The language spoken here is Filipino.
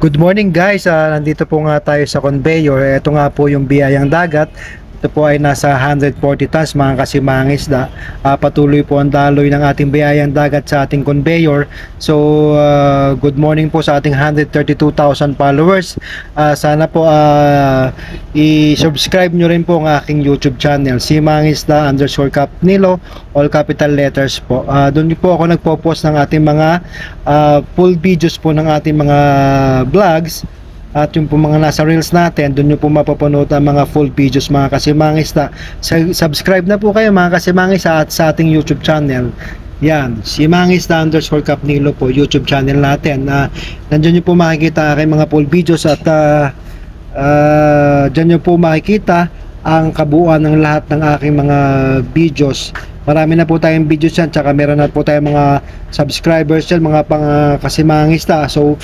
Good morning guys, nandito po nga tayo sa conveyor. Ito nga po yung biyayang dagat. Ito po ay nasa 140 tons mga kasimangisda. Patuloy po ang daloy ng ating biyayang dagat sa ating conveyor. So good morning po sa ating 132,000 followers. Sana po i-subscribe nyo rin po ang aking YouTube channel, Simangisda_Capnilo, all capital letters po. Doon po ako nagpo-post ng ating mga full videos po ng ating mga vlogs. At yung po mga nasa reels natin, doon nyo po mapapanood ang mga full videos mga kasimangista. Subscribe na po kayo mga kasimangista at sa ating YouTube channel. Yan, Simangista_Capnilo po, YouTube channel natin. Nandiyan nyo po makikita aking mga full videos at dyan nyo po makikita ang kabuuan ng lahat ng aking mga videos. Marami na po tayong videos yan, tsaka meron na po tayong mga subscribers yan, mga pang kasimangista. So